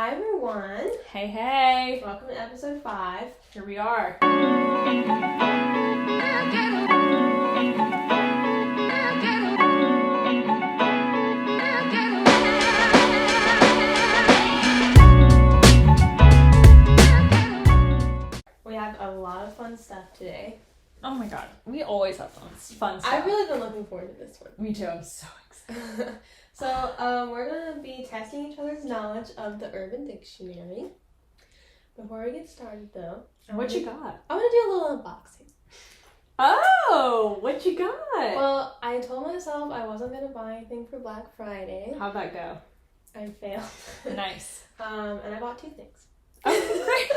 Hi everyone. Hey, hey. Welcome to episode 5. Here we are. We have a lot of fun stuff today. Oh my god. We always have fun stuff. I've really been looking forward to this one. Me too. I'm so excited. So, we're going to be testing each other's knowledge of the Urban Dictionary. Before we get started, though, What you got? I want to do a little unboxing. Oh, what you got? Well, I told myself I wasn't going to buy anything for Black Friday. How'd that go? I failed. Nice. And I bought 2 things. Oh, great.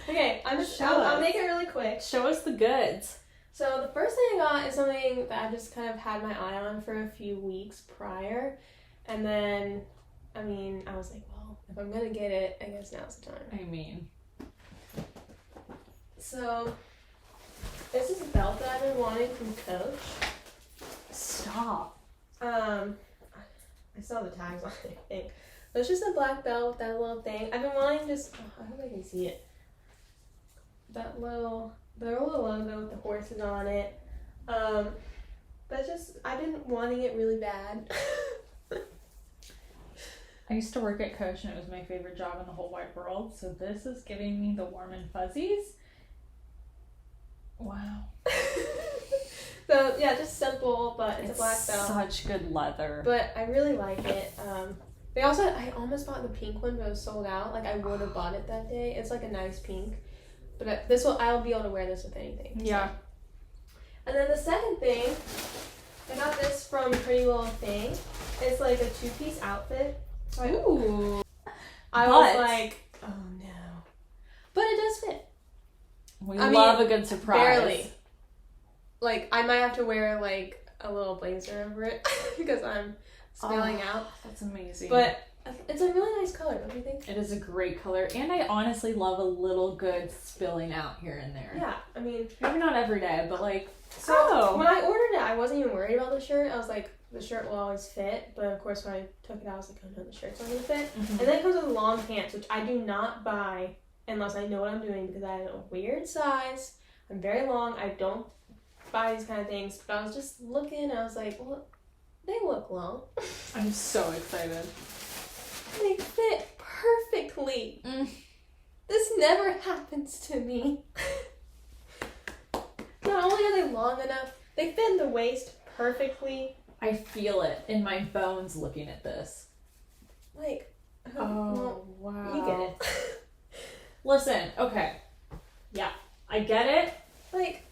Okay, I'll make it really quick. Show us the goods. So the first thing I got is something that I just kind of had my eye on for a few weeks prior. And then, I was like, well, if I'm going to get it, I guess now's the time. So, this is a belt that I've been wanting from Coach. Stop. I still have the tags on it, I think. But it's just a black belt with that little thing. I've been wanting I hope I can see it. The little logo with the horses on it. But I've been wanting it really bad. I used to work at Coach and it was my favorite job in the whole wide world. So this is giving me the warm and fuzzies. Wow. So yeah, just simple, but it's a black belt. Such good leather. But I really like it. I almost bought the pink one, but it was sold out. Like I would have bought it that day. It's like a nice pink. But I'll be able to wear this with anything. Yeah. So. And then the second thing, I got this from Pretty Little Thing. It's like a 2-piece outfit. So Ooh. I was like, oh no. But it does fit. We love a good surprise. Barely. Like, I might have to wear like a little blazer over it because I'm spilling out. That's amazing. But it's a really nice color, don't you think? It is a great color, and I honestly love a little good spilling out here and there. Yeah, maybe not every day, but like, when I ordered it, I wasn't even worried about the shirt. I was like, the shirt will always fit, but of course when I took it out, I was like, oh no, the shirt's not gonna fit. Mm-hmm. And then it comes with long pants, which I do not buy unless I know what I'm doing because I have a weird size. I'm very long. I don't buy these kind of things, but I was just looking, and I was like, well, they look long. I'm so excited. They fit perfectly. This never happens to me. Not only are they long enough, they fit in the waist perfectly. I feel it in my bones looking at this. Like, wow. You get it. Listen, okay. Yeah, I get it. Like,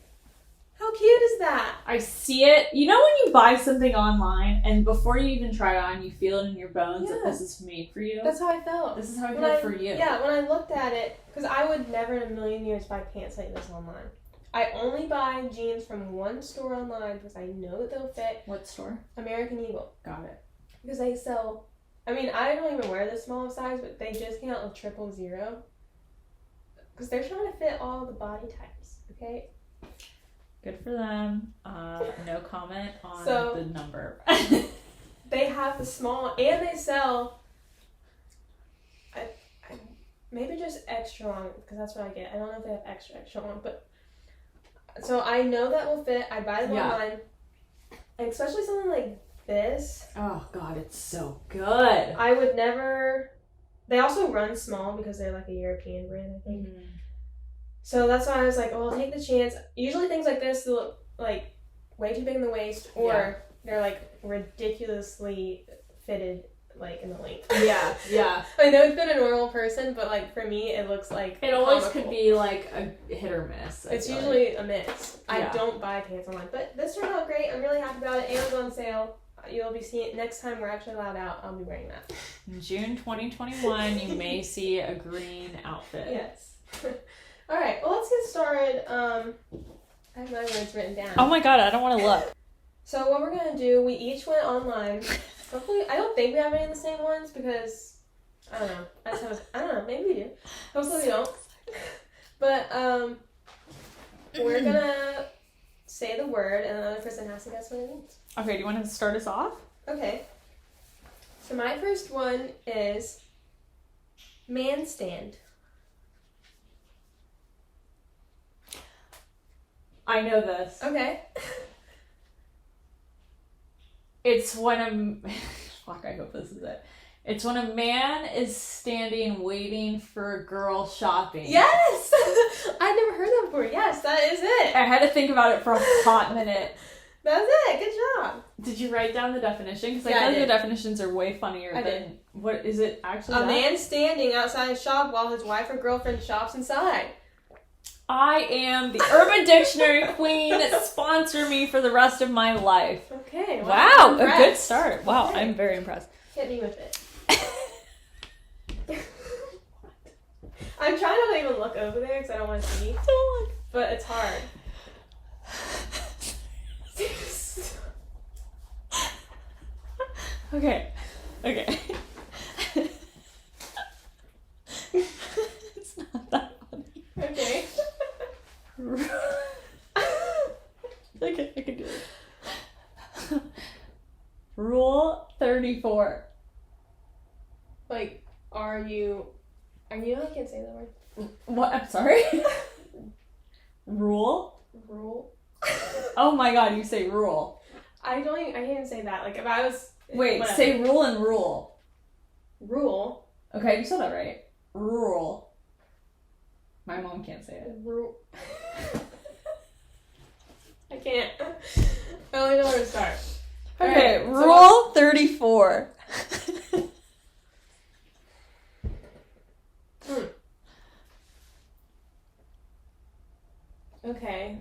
how cute is that? I see it. You know when you buy something online and before you even try it on, you feel it in your bones that this is made for you? That's how I felt. This is how I felt for you. Yeah, when I looked at it, because I would never in a million years buy pants like this online. I only buy jeans from one store online because I know that they'll fit. What store? American Eagle. Got it. Because they sell, I don't even wear the small size, but they just came out with 000. Because they're trying to fit all the body types, okay? Good for them. No comment on the number. They have the small, and they sell, maybe just extra long, because that's what I get. I don't know if they have extra long, but, so I know that will fit. I buy them online, and especially something like this. Oh God, it's so good. I would never, they also run small because they're like a European brand, I think. Mm-hmm. So that's why I was like, oh, I'll take the chance. Usually things like this look like way too big in the waist, or they're like ridiculously fitted like in the length. Yeah. I know it's been a normal person, but like for me, it looks like it always could be like a hit or miss. It's usually a miss. I don't buy pants online, but this turned out great. I'm really happy about it. Amazon sale. You'll be seeing it next time we're actually allowed out. I'll be wearing that. In June 2021, you may see a green outfit. Yes. All right, well, let's get started. I have my words written down. Oh my God, I don't want to look. So what we're going to do, we each went online. Hopefully, I don't think we have any of the same ones because, I don't know. I don't know, maybe we do. Hopefully we don't. But we're going to say the word and the other person has to guess what it means. Okay, do you want to start us off? Okay. So my first one is Man stand. I know this. Okay. It's when fuck, I hope this is it. It's when a man is standing waiting for a girl shopping. Yes! I've never heard that before. Yes, that is it. I had to think about it for a hot minute. That's it. Good job. Did you write down the definition? Because I Yeah, feel I like the did. definitions are way funnier I than... did. What is it actually? A that? man standing outside a shop while his wife or girlfriend shops inside. I am the Urban Dictionary queen. Sponsor me for the rest of my life. Okay. Wow, I'm a good impressed. start. Wow, Okay. I'm very impressed. Hit me with it. I'm trying not to even look over there because I don't want to see. Don't look. But it's hard. Okay. Okay. It's not that funny. Okay. Okay, I can do it. Rule 34. Like, I can't say that word. What? I'm sorry? Rule? Rule. Oh my god, you say rule. I can't even say that. Like, if I was... Wait, whatever. say rule and rule. Rule. Okay, you said that right. Rule. My mom can't say it. Rule. I can't. I only know where to start. Okay, Alright, so rule 34. Okay.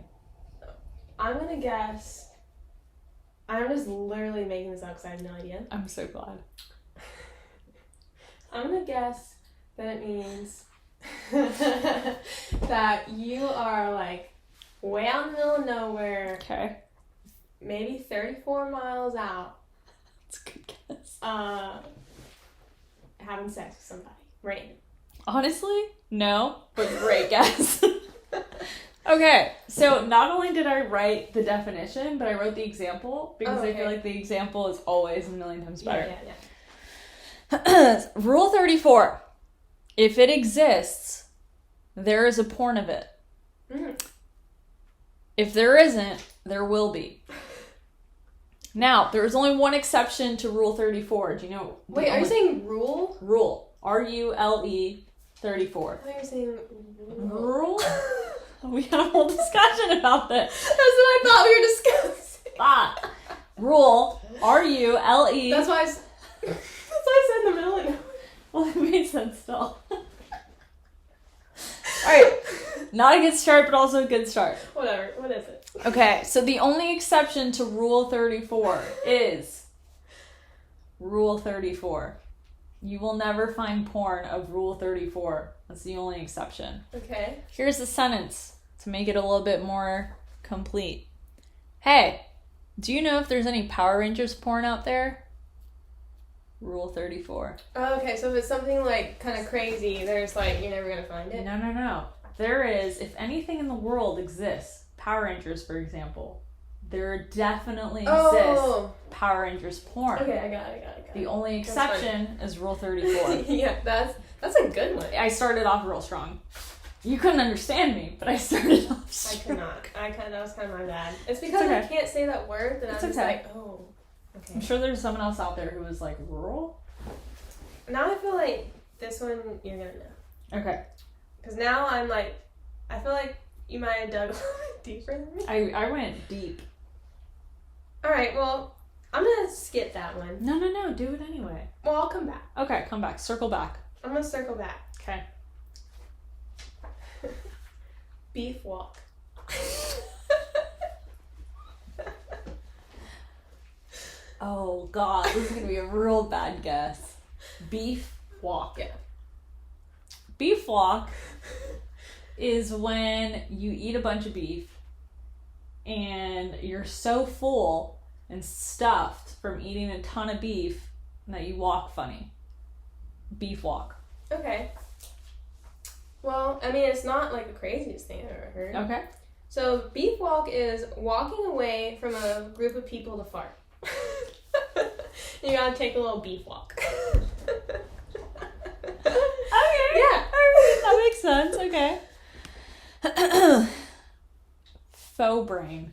I'm gonna guess... I'm just literally making this up because I have no idea. I'm so glad. I'm gonna guess that it means that you are like way out in the middle of nowhere, Okay. maybe 34 miles out, That's a good guess. having sex with somebody. Random. Honestly, no, but great guess. Okay, so not only did I write the definition, but I wrote the example because I feel like the example is always a million times better. Yeah. Rule 34. If it exists, there is a porn of it. Mm. If there isn't, there will be. Now, there is only one exception to Rule 34. Do you know? Wait, are you saying rule? Rule. R-U-L-E 34. I thought you were saying rule. Rule? We had a whole discussion about this. That's what I thought we were discussing. Ah. Rule. R-U-L-E. That's why I said in the middle of it. Well, it made sense still. Alright. Not a good start, but also a good start. Whatever. What is it? Okay, so the only exception to Rule 34 is Rule 34. You will never find porn of Rule 34. That's the only exception. Okay. Here's the sentence to make it a little bit more complete. Hey, do you know if there's any Power Rangers porn out there? Rule 34. Oh, okay, so if it's something like kind of crazy, there's like, you're never gonna find it. No. There is, if anything in the world exists, Power Rangers, for example, there definitely exists Power Rangers porn. Okay, I got it. The only exception is Rule 34. Yeah, that's a good one. I started off real strong. You couldn't understand me, but I started off I strong. could not. That was kind of my bad. It's because okay. I can't say that word that It's I'm just okay. like, oh, okay. I'm sure there's someone else out there who was like, rural? Now I feel like this one you're gonna know. Okay. Because now I'm like, I feel like you might have dug a little bit deeper than me. I went deep. Alright, well, I'm gonna skip that one. No, do it anyway. Well, I'll come back. Okay, come back. Circle back. I'm gonna circle back. Okay. Beef walk. Oh, God. This is going to be a real bad guess. Beef walk. Yeah. Beef walk is when you eat a bunch of beef and you're so full and stuffed from eating a ton of beef that you walk funny. Beef walk. Okay. Well, I mean, it's not like the craziest thing I've ever heard. Okay. So, beef walk is walking away from a group of people to fart. You gotta take a little beef walk. Okay. faux brain.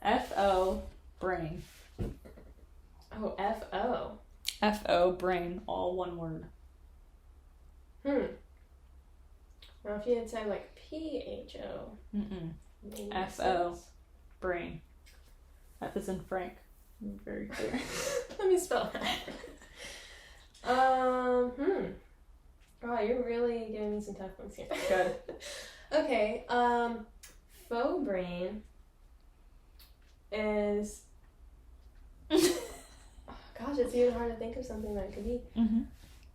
F-O brain. Oh, F-O. F-O brain, all one word. Well, if you had said like P-H-O. F-O brain. F is in Frank. Very clear. Let me spell that. Wow, you're really giving me some tough ones here. Good. Okay, faux brain is... Oh, gosh, it's even hard to think of something that it could be.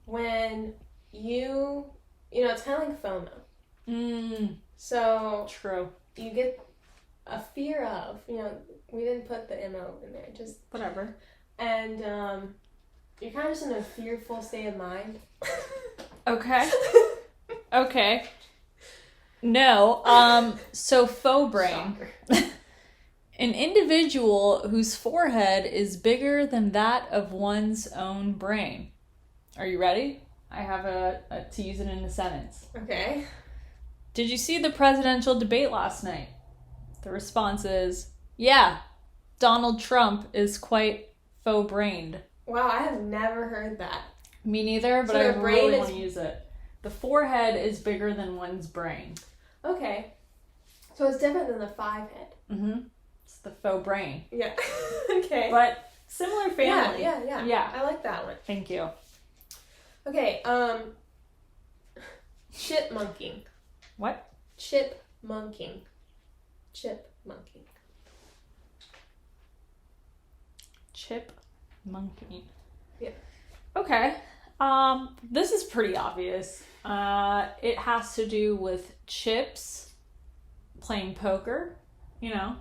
When you know, it's kind of like FOMO. So... True. You get a fear of, you know, we didn't put the M-O in there, just... Whatever. And, you're kind of just in a fearful state of mind. Okay. Okay. No, so faux brain. An individual whose forehead is bigger than that of one's own brain. Are you ready? I have to use it in a sentence. Okay. Did you see the presidential debate last night? The response is, yeah, Donald Trump is quite faux-brained. Wow, I have never heard that. Me neither, but So I their brain really is- want to use it. The forehead is bigger than one's brain. Okay. So it's different than the five head. It's the faux brain. Yeah. Okay. But similar family. Yeah. I like that one. Thank you. Okay, chipmunking. What? Chipmunking. Chipmunking. Chipmunking. Yeah. Okay. This is pretty obvious. It has to do with chips, playing poker, you know,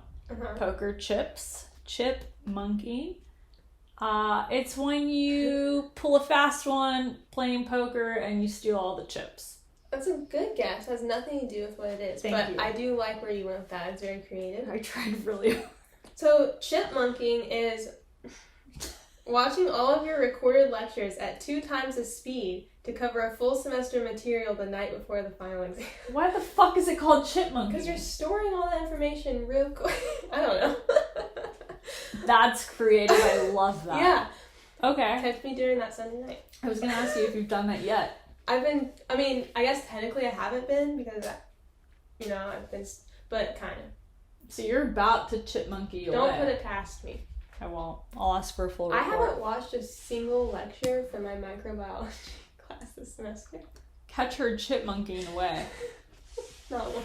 poker chips, chipmunking. It's when you pull a fast one playing poker and you steal all the chips. That's a good guess. It has nothing to do with what it is. Thank you. I do like where you went with that. It's very creative. I tried really hard. So chipmunking is watching all of your recorded lectures at 2 times the speed to cover a full semester material the night before the final exam. Why the fuck is it called chipmunking? Because you're storing all that information real quick. I don't know. That's creative. I love that. Yeah. Okay. Catch me during that Sunday night. I was gonna ask you if you've done that yet. I guess technically I haven't been because, I've been, but kind of. So you're about to chipmunky away. Don't put it past me. I won't. I'll ask for a full report. I haven't watched a single lecture for my microbiology class this semester. Catch her chipmunking away. Not one.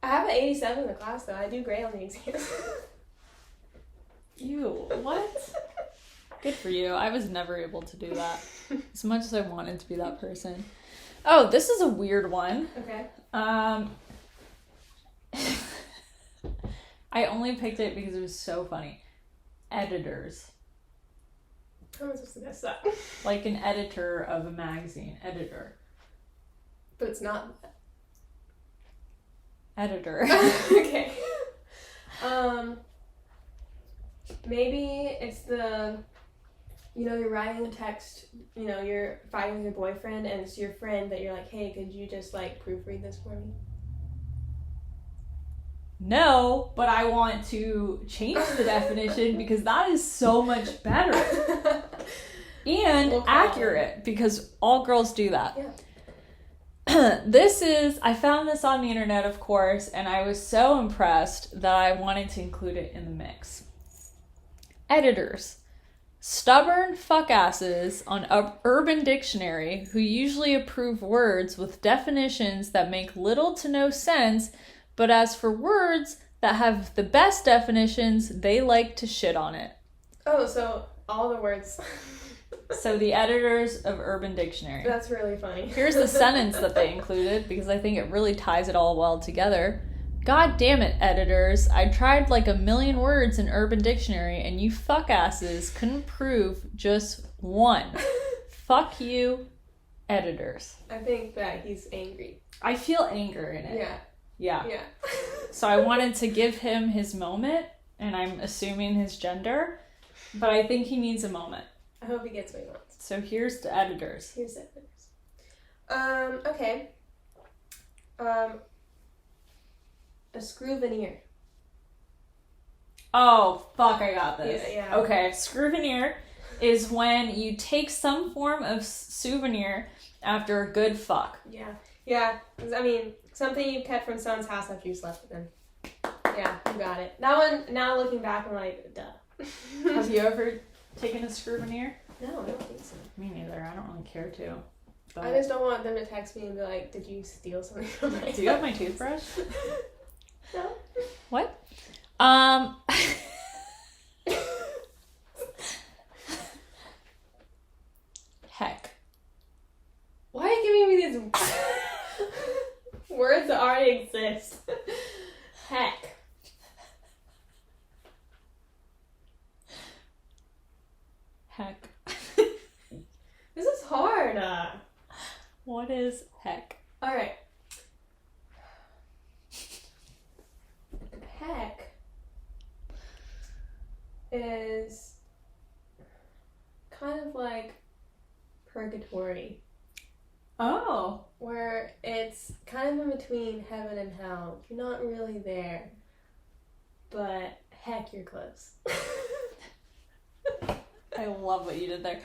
I have an 87 in the class though. I do great on the exams. Ew, what? Good for you. I was never able to do that. As much as I wanted to be that person. Oh, this is a weird one. Okay. I only picked it because it was so funny. Editors. How am I supposed to guess that? Like an editor of a magazine. Editor. But it's not that. Editor. Okay. Maybe it's you're writing a text, you're fighting with your boyfriend and it's your friend that you're like, hey, could you just proofread this for me? No, but I want to change the definition because that is so much better. And accurate because all girls do that. Yeah. I found this on the internet, of course, and I was so impressed that I wanted to include it in the mix. Editors. Stubborn fuckasses on Urban Dictionary who usually approve words with definitions that make little to no sense, but as for words that have the best definitions, they like to shit on it. Oh, so all the words. So the editors of Urban Dictionary. That's really funny. Here's the sentence that they included because I think it really ties it all well together. God damn it, editors. I tried like 1 million words in Urban Dictionary and you fuckasses couldn't prove just one. Fuck you, editors. I think that he's angry. I feel anger in it. Yeah. Yeah. So I wanted to give him his moment, and I'm assuming his gender, but I think he needs a moment. I hope he gets what he wants. So here's the editors. Okay. A screw veneer. Oh, fuck, I got this. Yeah. Okay, souvenir is when you take some form of souvenir after a good fuck. Yeah. Yeah. I mean, something you kept from someone's house after you slept with them. Yeah, you got it. That one, now looking back, I'm like, duh. Have you ever taken a souvenir? No, I don't think so. Me neither. I don't really care to. But... I just don't want them to text me and be like, did you steal something from my house? Do you have my toothbrush? No. What? Heck. Why are you giving me these words that already exist? Heck. Heck. This is hard. What is heck? Alright. Heck is kind of like purgatory, Oh. where it's kind of in between heaven and hell. You're not really there, but heck, you're close. I love what you did there.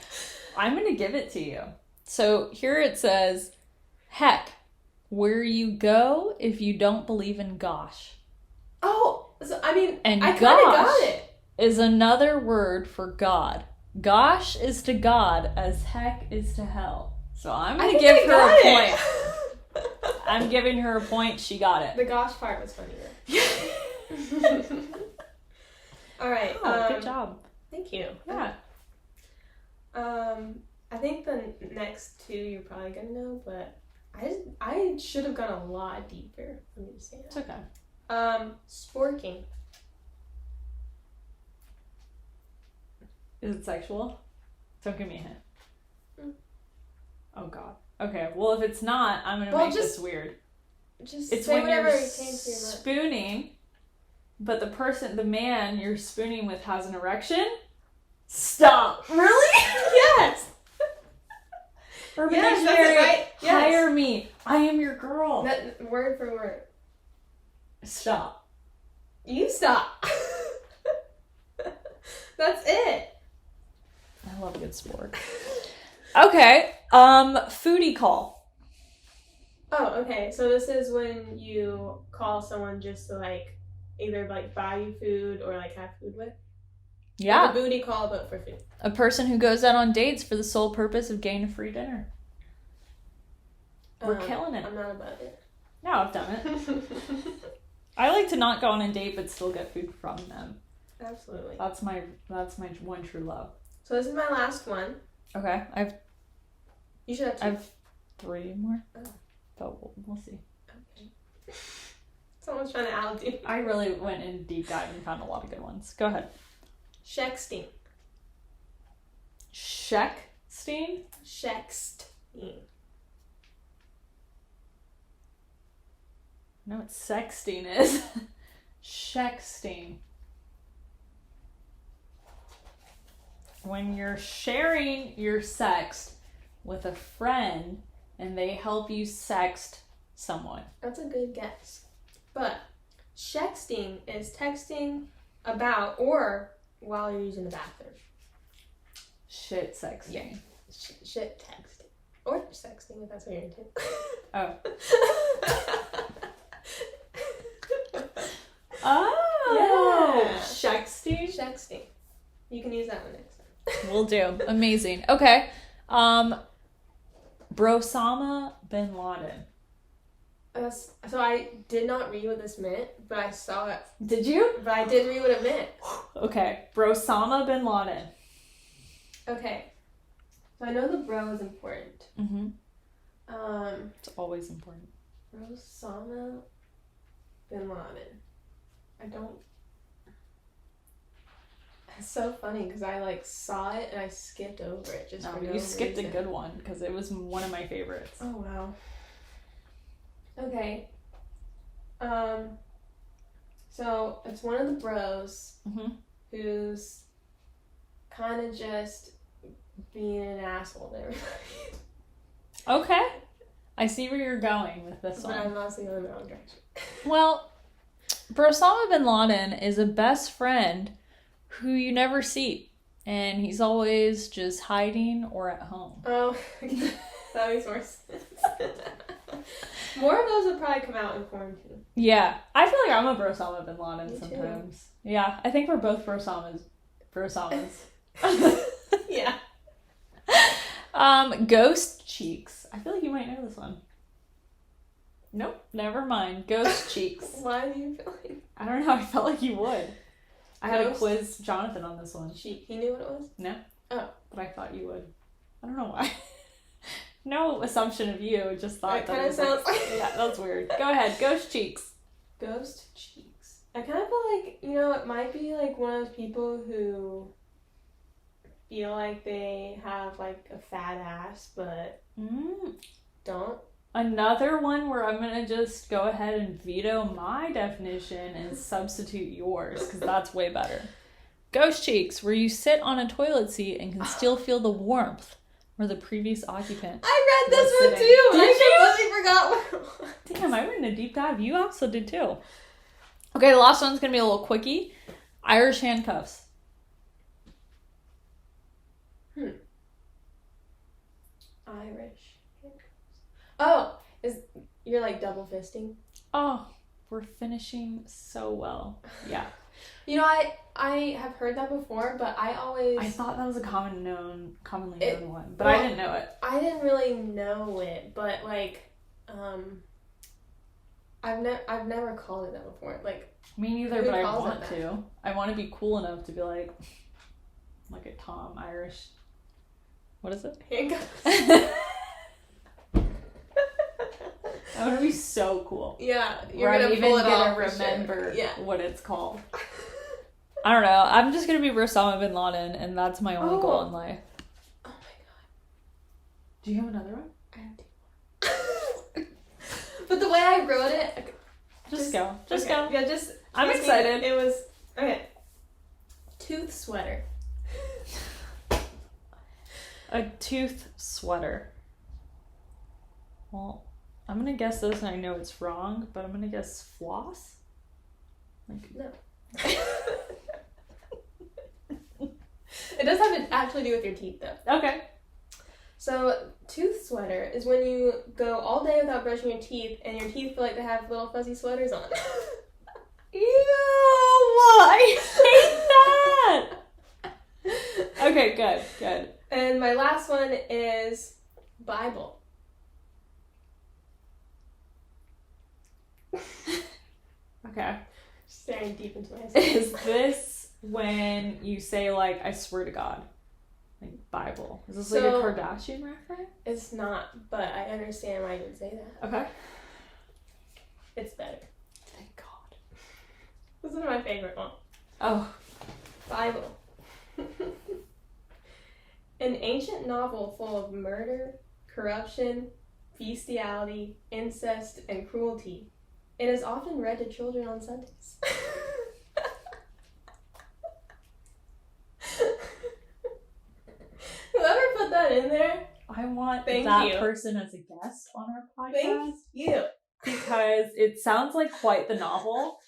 I'm going to give it to you. So here it says, heck, where you go if you don't believe in gosh. Oh, so, I mean, And I kind of gosh got it. is another word for God. Gosh is to God as heck is to hell. So I'm going to give her a point. I'm giving her a point. She got it. The gosh part was funnier. All right. Oh, good job. Thank you. Yeah. I think the next two you're probably gonna know, but I should have gone a lot deeper. Let me just say It's that. okay. Sporking. Is it sexual? Don't give me a hint. Mm. Oh, God. Okay, well, if it's not, I'm going to make this weird. Just It's say when whatever you're came to your mind. spooning, but the man you're spooning with has an erection. Stop. Really? Yes. Urban Yes, that's Dictionary, it, right? Yes. hire me. I am your girl. That, word for word. Stop. You stop. That's it. I love a good sport. Okay, foodie call. Oh, okay. So this is when you call someone just to like either like buy you food or like have food with. Yeah. Like a booty call, but for food. A person who goes out on dates for the sole purpose of getting a free dinner. We're killing it. I'm not about it. No, I've done it. I like to not go on a date but still get food from them. Absolutely. That's my one true love. So this is my last one. Okay, You should have two. I have 3 more. Oh. But we'll see. Okay. Someone's trying to out you. I really went in deep dive and found a lot of good ones. Go ahead. Shexting. Shexting? Shexting. No, what sexting is. Shexting. When you're sharing your sext with a friend and they help you sext someone. That's a good guess. But shexting is texting about or while you're using the bathroom. Shit sexting. Yeah. Shit texting. Or sexting if that's what you're into. Oh. Oh. Yeah. Shexting? Shexting. You can use that one next time. Will do. Amazing. Okay. Brosama bin Laden. So I did not read what this meant, but I saw it. Did you? But I did read what it meant. Okay. Brosama bin Laden. Okay. So I know the bro is important. Mm-hmm. It's always important. Osama bin Laden. I don't. It's so funny because I like saw it and I skipped over it just for no you skipped reason. a good one because it was one of my favorites. Oh wow. Okay. So it's one of the bros who's kind of just being an asshole to everybody. Okay. I see where you're going with this But one. I'm also going the wrong direction. Well, For Osama bin Laden is a best friend who you never see. And he's always just hiding or at home. Oh, that makes more sense. More of those would probably come out in quarantine. Yeah. I feel like I'm a for Osama bin Laden Me sometimes. Too. Yeah. I think we're both for Osama's. Yeah. Ghost cheeks. I feel like you might know this one. Nope. Never mind. Ghost cheeks. Why do you feel like... I don't know. I felt like you would. I had to Ghost? quiz Jonathan on this one. He knew what it was? No. Oh. But I thought you would. I don't know why. No assumption of you. Just thought it that kind of sounds like... Yeah, that's weird. Go ahead. Ghost cheeks. Ghost cheeks. I kind of feel like, you know, it might be like one of those people who feel like they have like a fat ass, but don't. Another one where I'm going to just go ahead and veto my definition and substitute yours, because that's way better. Ghost cheeks, where you sit on a toilet seat and can still feel the warmth where the previous occupant. I read this one sitting. too, and Did you? I completely forgot what it was. Damn, I went in a deep dive. You also did too. Okay, the last one's going to be a little quickie. Irish handcuffs. Irish handcuffs. Oh, you're like double fisting? Oh, we're finishing so well. Yeah. You know, I have heard that before, but I thought that was a commonly known one, but I didn't know it. I didn't really know it, but like, I've never called it that before. Like, me neither, but I want to. I want to be cool enough to be like a Tom Irish. What is it? Handcuffs. I want to be so cool. Yeah, you're gonna pull it off. Remember what it's called. I don't know. I'm just gonna be Osama bin Laden, and that's my only goal in life. Oh my god. Do you have another one? I have two. But the way I wrote it, just go. Yeah, I'm excited. It was okay. Tooth sweater. A tooth sweater. Well, I'm gonna guess this, and I know it's wrong, but I'm gonna guess floss. Like no. It does have to actually do with your teeth, though. Okay. So, tooth sweater is when you go all day without brushing your teeth, and your teeth feel like they have little fuzzy sweaters on. Ew! I hate that! Okay, good. And my last one is Bible. Okay. Staring deep into my eyes. Is this when you say, like, I swear to God? Like, Bible. Is this like a Kardashian reference? It's not, but I understand why you would say that. Okay. It's better. Thank God. This is my favorite one. Oh. Bible. An ancient novel full of murder, corruption, bestiality, incest, and cruelty. It is often read to children on Sundays. Whoever put that in there, I want Thank that you. person as a guest on our podcast. Thank you. Because it sounds like quite the novel.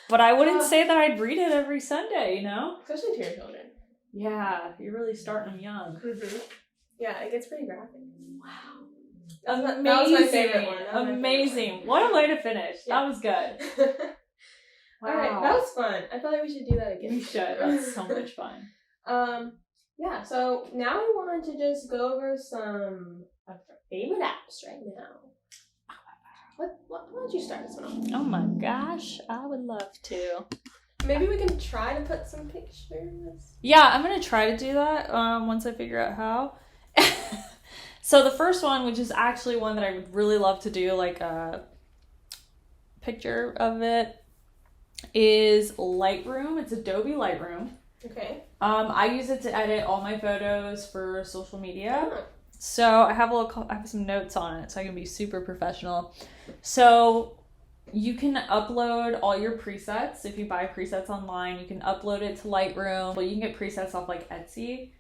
But I wouldn't say that I'd read it every Sunday, you know? Especially to your children. Yeah, you're really starting them young. Mm-hmm. Yeah, it gets pretty graphic. Wow. That was my favorite one. Amazing. What a way to finish. Yeah. That was good. Wow. Alright, that was fun. I feel like we should do that again. We should. That's so much fun. Yeah, so now we want to just go over some of our favorite apps right now. Why don't you start this one off? Oh my gosh, I would love to. Maybe we can try to put some pictures. Yeah, I'm going to try to do that once I figure out how. So the first one, which is actually one that I would really love to do, like a picture of it, is Lightroom. It's Adobe Lightroom. Okay. I use it to edit all my photos for social media. Oh. So I have some notes on it, so I can be super professional. So you can upload all your presets. If you buy presets online, you can upload it to Lightroom. Well, you can get presets off like Etsy.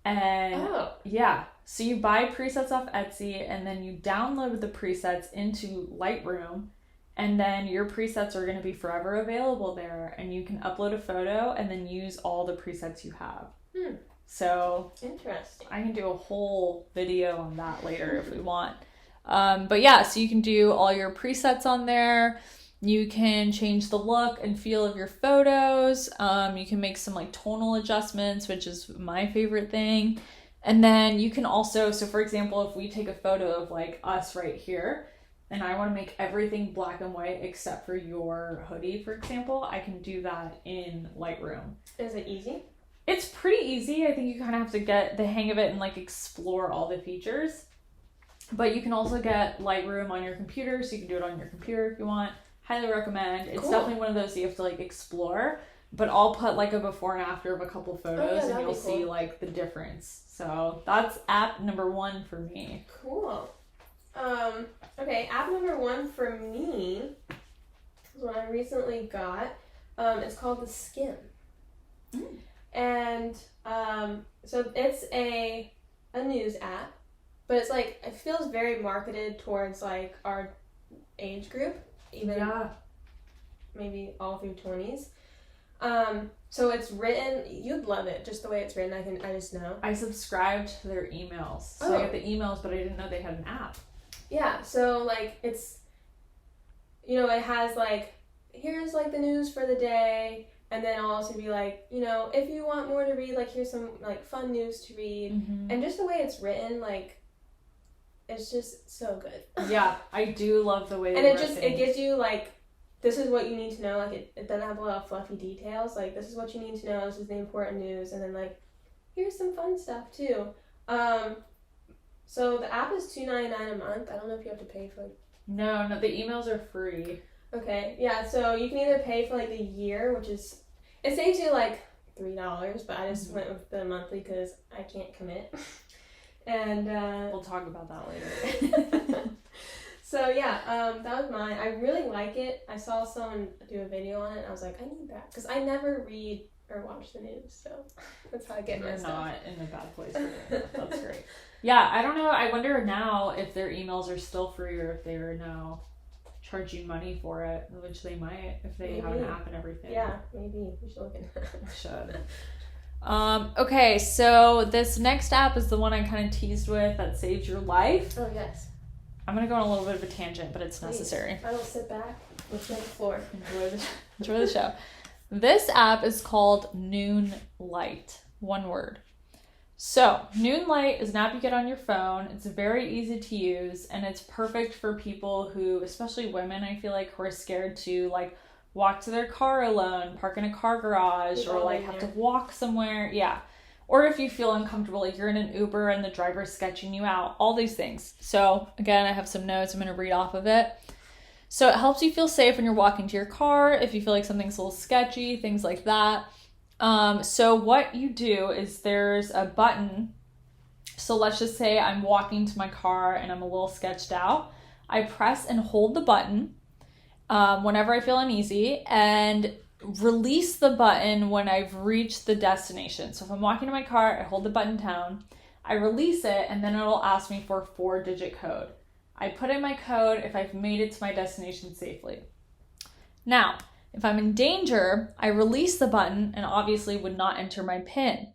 And yeah, So you buy presets off Etsy and then you download the presets into Lightroom, and then your presets are going to be forever available there, and you can upload a photo and then use all the presets you have. So interesting. I can do a whole video on that later if we want. But yeah, so you can do all your presets on there. You can change the look and feel of your photos. You can make some like tonal adjustments, which is my favorite thing. And then you can also, so for example, if we take a photo of like us right here, and I want to make everything black and white except for your hoodie, for example, I can do that in Lightroom. Is it easy? It's pretty easy. I think you kind of have to get the hang of it and like explore all the features. But you can also get Lightroom on your computer, so you can do it on your computer if you want. Highly recommend. It's definitely one of those you have to like explore, but I'll put like a before and after of a couple photos and you'll see like the difference. So that's app number 1 for me. Cool. Okay, app number 1 for me is one I recently got. It's called The Skim. And so it's a news app, but it's like, it feels very marketed towards like our age group, even maybe all through 20s. So it's written, you'd love it, just the way it's written. I just know. I subscribed to their emails. So I get the emails, but I didn't know they had an app. Yeah, so like it's, you know, it has like, here's like the news for the day, and then I'll also be like, you know, if you want more to read, like here's some like fun news to read. And just the way it's written, like, it's just so good. Yeah, I do love the way and it gives you like, this is what you need to know. Like it doesn't have a lot of fluffy details. Like, this is what you need to know. This is the important news. And then like, here's some fun stuff too. So the app is $2.99 a month. I don't know if you have to pay for like... No, the emails are free. Okay, yeah, so you can either pay for like the year, which is, it saves you like $3, but I just went with the monthly because I can't commit. And we'll talk about that later. So yeah, that was mine. I really like it. I saw someone do a video on it and I was like, I need that, because I never read or watch the news, so that's how I get my stuff. You're not in a bad place for that. That's great. Yeah, I don't know. I wonder now if their emails are still free or if they are now charging money for it, which they might if they have an app and everything. Yeah, maybe. We should look into that. We should. Okay, so this next app is the one I kind of teased with that saves your life. Oh, yes. I'm going to go on a little bit of a tangent, but it's necessary. I will sit back. Let's make the floor. Enjoy the show. This app is called Noon Light. One word. So, Noon Light is an app you get on your phone. It's very easy to use, and it's perfect for people who, especially women, I feel like, who are scared to, like, walk to their car alone, park in a car garage, or, like, have to walk somewhere. Yeah. Or if you feel uncomfortable, like you're in an Uber and the driver's sketching you out. All these things. So, again, I have some notes. I'm going to read off of it. So, it helps you feel safe when you're walking to your car, if you feel like something's a little sketchy, things like that. So what you do is there's a button. So let's just say I'm walking to my car and I'm a little sketched out. I press and hold the button whenever I feel uneasy, and release the button when I've reached the destination. So if I'm walking to my car, I hold the button down, I release it, and then it'll ask me for a 4-digit code. I put in my code if I've made it to my destination safely. Now, if I'm in danger, I release the button and obviously would not enter my PIN.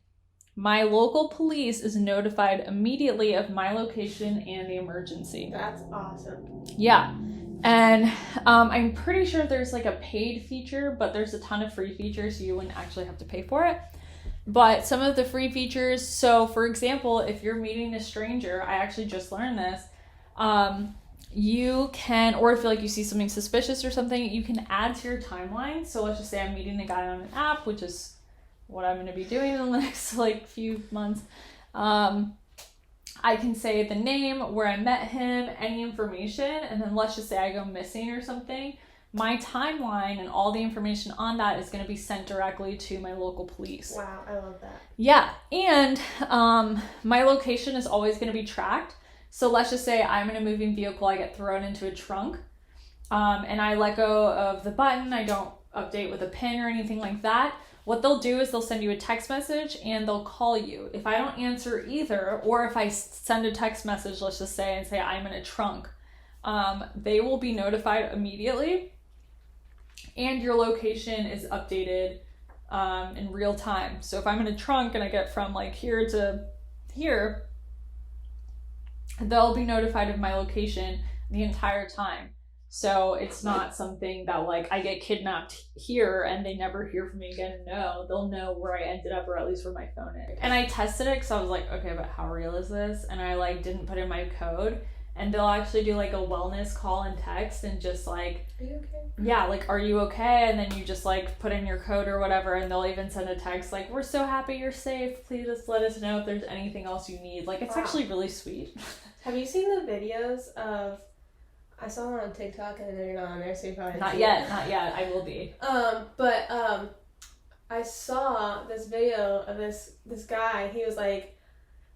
My local police is notified immediately of my location and the emergency. That's awesome. Yeah. And I'm pretty sure there's like a paid feature, but there's a ton of free features, so you wouldn't actually have to pay for it. But some of the free features, so for example, if you're meeting a stranger, I actually just learned this, you can, or if like you see something suspicious or something, you can add to your timeline. So let's just say I'm meeting a guy on an app, which is what I'm going to be doing in the next like few months. I can say the name, where I met him, any information, and then let's just say I go missing or something. My timeline and all the information on that is going to be sent directly to my local police. Wow, I love that. Yeah, and my location is always going to be tracked. So let's just say I'm in a moving vehicle, I get thrown into a trunk, and I let go of the button, I don't update with a PIN or anything like that. what they'll do is they'll send you a text message and they'll call you. If I don't answer either, or if I send a text message, let's just say, and say I'm in a trunk, they will be notified immediately, and your location is updated in real time. So if I'm in a trunk and I get from like here to here, they'll be notified of my location the entire time. So it's not something that like I get kidnapped here and they never hear from me again. No, they'll know where I ended up, or at least where my phone is. And I tested it because I was like, okay, but how real is this? And I like didn't put in my code, and they'll actually do like a wellness call and text and just like, are you okay? Yeah, like, are you okay? And then you just like put in your code or whatever, and they'll even send a text like, we're so happy you're safe. Please just let us know if there's anything else you need. Like, it's actually really sweet. Have you seen the videos of, I saw it on TikTok, and I know you're not on there, so you probably Not yet. I will be. I saw this video of this guy. He was like,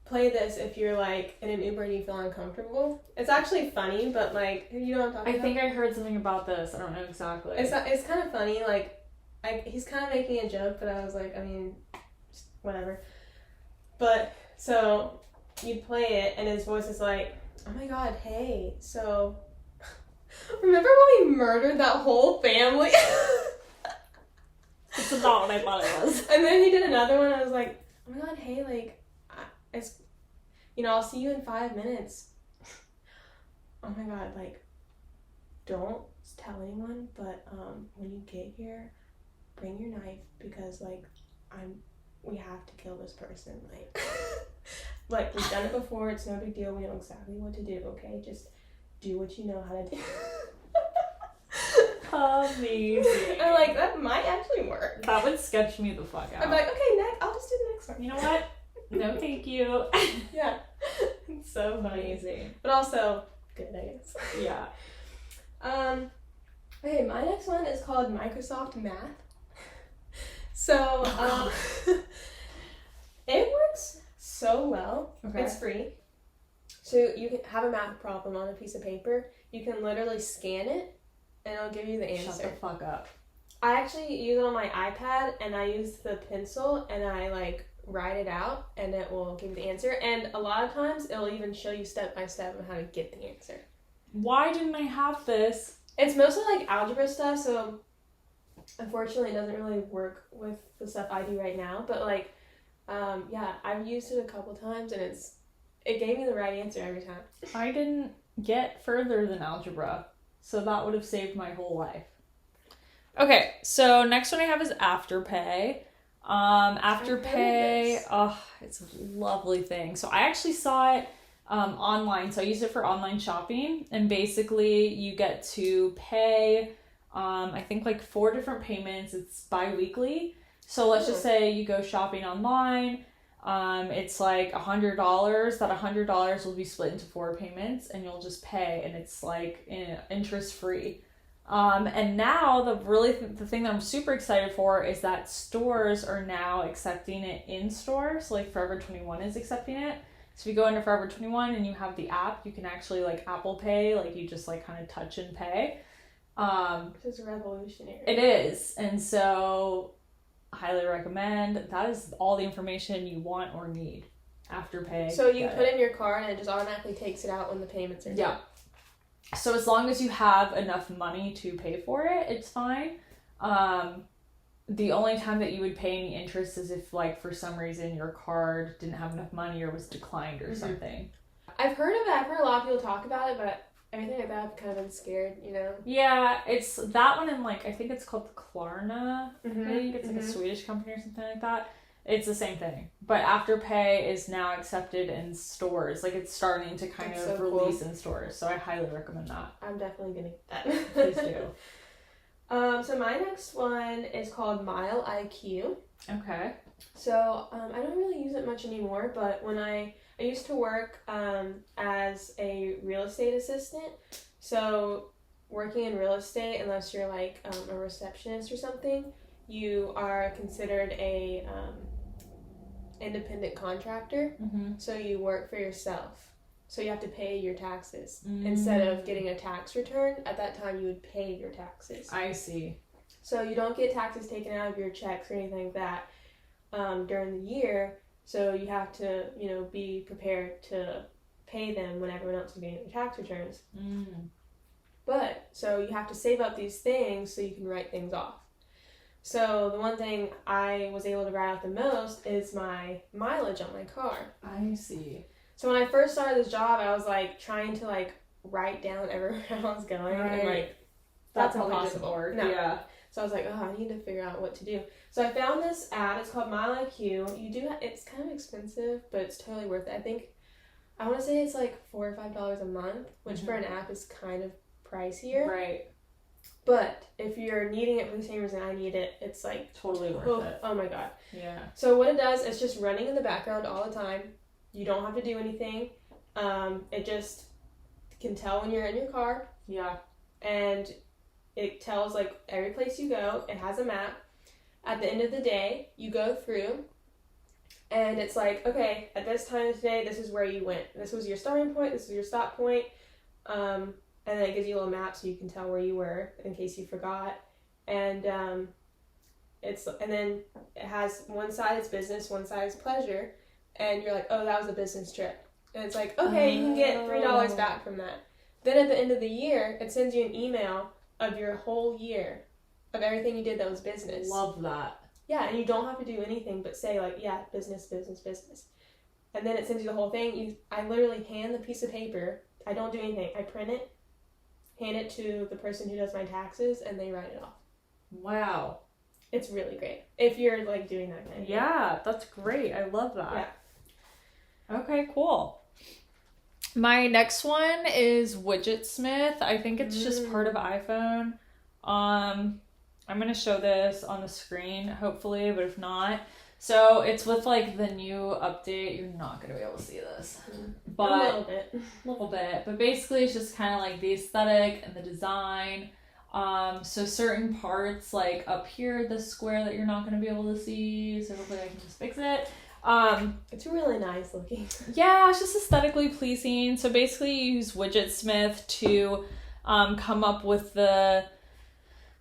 play this if you're like in an Uber and you feel uncomfortable. It's actually funny, but like, you know what I'm talking about? I think I heard something about this. I don't know exactly. It's kind of funny. Like, he's kind of making a joke, but I was like, I mean, just whatever. But so you play it, and his voice is like, oh my god, hey, so remember when we murdered that whole family? It's not what I thought it was. And then he did another one. I was like, oh my god, hey, like, I'll see you in 5 minutes. Oh my god, like, don't tell anyone, but when you get here, bring your knife, because like we have to kill this person. Like, like, we've done it before. It's no big deal. We know exactly what to do. Okay, just do what you know how to do. Amazing. I'm like, that might actually work. That would sketch me the fuck out. I'm like, okay, next, I'll just do the next one. You know what? No, thank you. Yeah. It's so funny. Amazing. But also good, I guess. Yeah. Okay, my next one is called Microsoft Math. So, it works so well. Okay. It's free. So you can have a math problem on a piece of paper. You can literally scan it, and it'll give you the answer. Shut the fuck up. I actually use it on my iPad, and I use the pencil, and I like write it out, and it will give you the answer. And a lot of times, it'll even show you step by step on how to get the answer. Why didn't I have this? It's mostly like algebra stuff, so unfortunately it doesn't really work with the stuff I do right now. But like, yeah, I've used it a couple times, and it gave me the right answer every time. I didn't get further than algebra, so that would have saved my whole life. Okay, so next one I have is Afterpay. Afterpay, it's a lovely thing. So I actually saw it online, so I used it for online shopping, and basically you get to pay I think like 4 different payments. It's bi-weekly. So let's just say you go shopping online, it's like $100. That $100 will be split into 4 payments, and you'll just pay, and it's like interest free. And now the thing that I'm super excited for is that stores are now accepting it in store. So like Forever 21 is accepting it. So if you go into Forever 21 and you have the app, you can actually like Apple Pay, like you just like kind of touch and pay. This is revolutionary. It is. And so highly recommend. That is all the information you want or need. Afterpay. So you put in your card, and it just automatically takes it out when the payments are due. Yeah. So as long as you have enough money to pay for it, it's fine. The only time that you would pay any interest is if, like, for some reason your card didn't have enough money or was declined or something. I've heard of it. I've heard a lot of people talk about it, but everything like that, I've kind of been scared, you know? Yeah, it's that one, and, like, I think it's called Klarna. I think it's, like, a Swedish company or something like that. It's the same thing. But Afterpay is now accepted in stores. Like, it's starting to kind of release in stores. So I highly recommend that. I'm definitely going to get that. Please do. So my next one is called Mile IQ. Okay. So I don't really use it much anymore, but when I used to work as a real estate assistant. So working in real estate, unless you're like a receptionist or something, you are considered a independent contractor. So you work for yourself. So you have to pay your taxes. Instead of getting a tax return, at that time you would pay your taxes. I see. So you don't get taxes taken out of your checks or anything like that during the year. So you have to, be prepared to pay them when everyone else is getting their tax returns. But, so you have to save up these things so you can write things off. So the one thing I was able to write off the most is my mileage on my car. I see. So when I first started this job, I was trying to write down everywhere I was going. Right. And that's impossible. No. Yeah. So I was like, I need to figure out what to do. So I found this app. It's called Mile IQ. It's kind of expensive, but it's totally worth it. I want to say it's $4 or $5 a month, which for an app is kind of pricier. Right. But if you're needing it for the same reason I need it, it's totally worth it. Oh my god. Yeah. So what it does, it's just running in the background all the time. You don't have to do anything. It just can tell when you're in your car. Yeah. And it tells every place you go. It has a map. At the end of the day, you go through and it's okay, at this time today, this is where you went. This was your starting point. This is your stop point. And then it gives you a little map so you can tell where you were in case you forgot. And then it has one side is business, one side is pleasure. And you're oh, that was a business trip. And it's okay, you can get $3 back from that. Then at the end of the year, it sends you an email of your whole year of everything you did that was business. Love that. Yeah, and you don't have to do anything but say business, business, business. And then it sends you the whole thing. I literally hand the piece of paper. I don't do anything. I print it, hand it to the person who does my taxes, and they write it off. Wow. It's really great if you're doing that kind of thing. Yeah, that's great. I love that. Yeah. Okay, cool. My next one is Widgetsmith. I think it's just part of iPhone. I'm going to show this on the screen, hopefully, but if not. So it's with the new update. You're not going to be able to see this. But a little bit. A little bit. But basically it's just kind of the aesthetic and the design. So certain parts up here, the square that you're not going to be able to see. So hopefully I can just fix it. It's really nice looking. Yeah, it's just aesthetically pleasing. So basically you use Widgetsmith to come up with the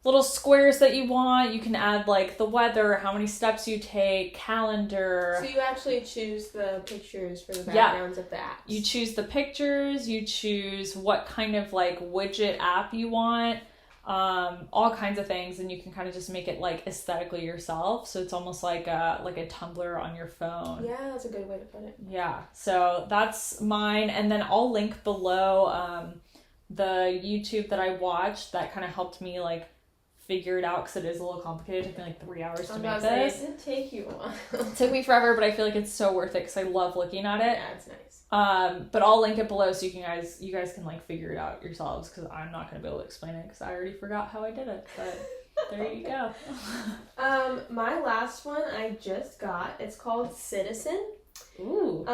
little squares that you want. You can add the weather, how many steps you take, calendar. So you actually choose the pictures for the backgrounds of the apps. You choose the pictures, you choose what kind of widget app you want, all kinds of things, and you can kind of just make it aesthetically yourself. So it's almost like a Tumblr on your phone. Yeah, that's a good way to put it. Yeah, so that's mine, and then I'll link below the YouTube that I watched that kind of helped me figure it out, because it is a little complicated. It took me 3 hours to make this. It did take you a while. It took me forever, but I feel it's so worth it because I love looking at it. Yeah, it's nice. But I'll link it below so you guys can figure it out yourselves, because I'm not going to be able to explain it because I already forgot how I did it. But there you go. My last one I just got. It's called Citizen. Ooh.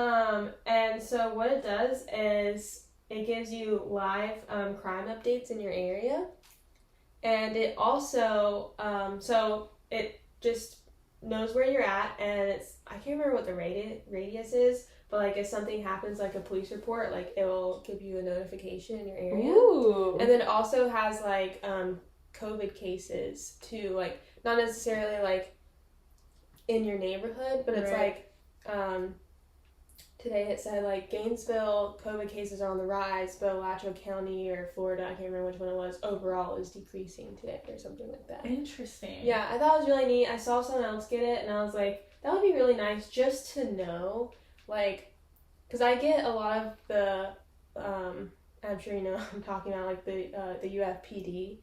And so what it does is it gives you live crime updates in your area. And it also, so it just knows where you're at, and I can't remember what the radius is, but if something happens, a police report, it will give you a notification in your area. Ooh. And then it also has COVID cases too, not necessarily in your neighborhood, but it's right. Today it said Gainesville COVID cases are on the rise, but Alachua County or Florida, I can't remember which one it was, overall is decreasing today or something like that. Interesting. Yeah, I thought it was really neat. I saw someone else get it and I was that would be really nice just to know, because I get a lot of the, I'm sure you know I'm talking about the UFPD,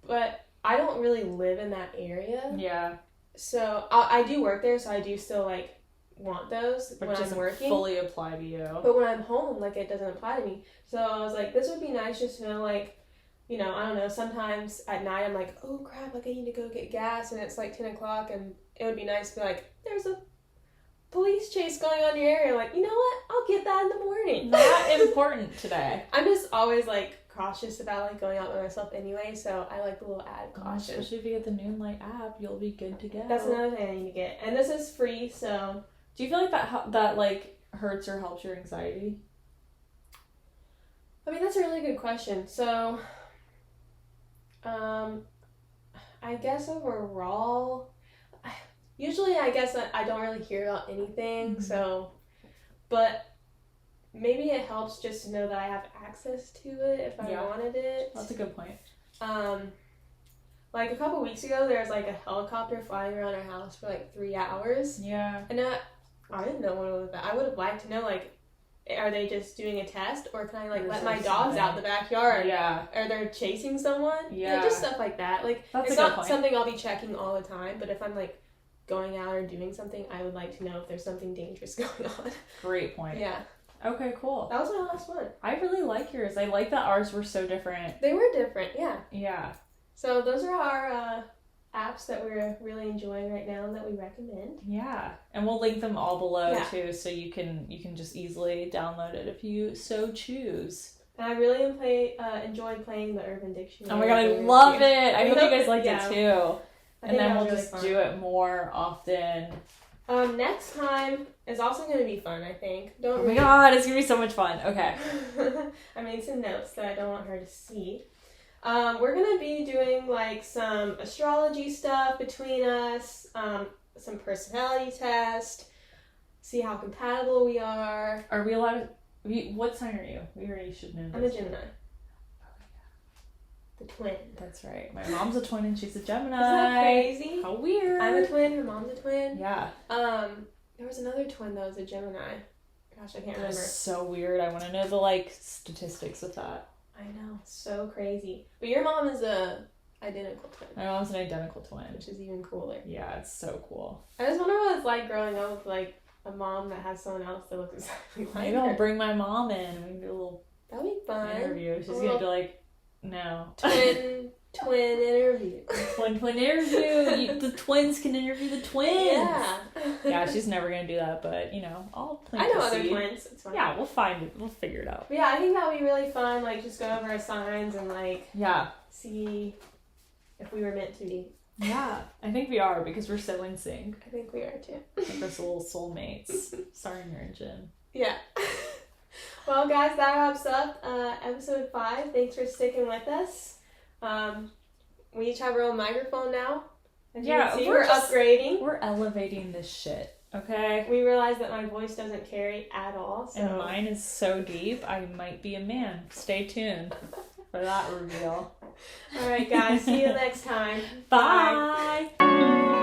but I don't really live in that area. Yeah. So I do work there, so I do still want those but when I'm working. Fully apply to you. But when I'm home, it doesn't apply to me. So I was this would be nice just to know, I don't know, sometimes at night I'm oh crap, I need to go get gas, and it's 10 o'clock, and it would be nice to be there's a police chase going on in your area. You know what? I'll get that in the morning. Not important today. I'm just always cautious about going out by myself anyway, so I like the little added caution. Especially if you get the Noonlight app, you'll be good to go. That's another thing I need to get, and this is free, so. Do you feel that hurts or helps your anxiety? I mean, that's a really good question. So, I guess overall, usually I guess I don't really hear about anything, so, but maybe it helps just to know that I have access to it if I wanted it. That's a good point. Like a couple weeks ago, there was like a helicopter flying around our house for like 3 hours. Yeah. And I didn't know what it was about. I would have liked to know, like, are they just doing a test, or can I like let my dogs out in the backyard? Yeah. Or they're chasing someone? Yeah. Just stuff like that. Like, that's it's a good not point. something I'll be checking all the time, but if I'm like going out or doing something, I would like to know if there's something dangerous going on. Great point. Yeah. Okay, cool. That was my last one. I really like yours. I like that ours were so different. They were different, yeah. Yeah. So those are our apps that we're really enjoying right now that we recommend. Yeah. And we'll link them all below too, so you can just easily download it if you so choose. And I really enjoyed playing the Urban Dictionary. Oh my god, I love it! I hope you guys liked it too. And then we'll just do it more often. Next time is also going to be fun, I think. Oh my god, it's going to be so much fun. Okay. I made some notes that I don't want her to see. We're going to be doing like some astrology stuff between us, some personality test, see how compatible we are. Are we allowed to... What sign are you? We already should know this. I'm a Gemini. The twin. That's right. My mom's a twin and she's a Gemini. Isn't that crazy? How weird. I'm a twin, her mom's a twin. Yeah. There was another twin that was a Gemini. Gosh, I can't remember. That's so weird. I want to know the statistics with that. I know, so crazy. But your mom is a identical twin. My mom's an identical twin. Which is even cooler. Yeah, it's so cool. I just wonder what it's like growing up with like a mom that has someone else that looks exactly like Maybe her. I'll bring my mom in and we can do a little That'd be fun. interview. She's gonna be like, no. Twin interview. Twin interview. The twins can interview the twins. Yeah. Yeah, she's never gonna do that, but I'll plant I know the other seed. twins. It's fine. Yeah, we'll find it. We'll figure it out. But yeah, I think that would be really fun. Like, just go over our signs and like see if we were meant to be. Yeah, I think we are because we're so in sync. I think we are too. I think we're little soulmates. Sorry, Mary Jane. Yeah. Well, guys, that wraps up episode 5. Thanks for sticking with us. We each have our own microphone now. As you can see, we're upgrading. We're elevating this shit, okay? We realize that my voice doesn't carry at all. So. And mine is so deep, I might be a man. Stay tuned for that reveal. All right, guys. See you next time. Bye.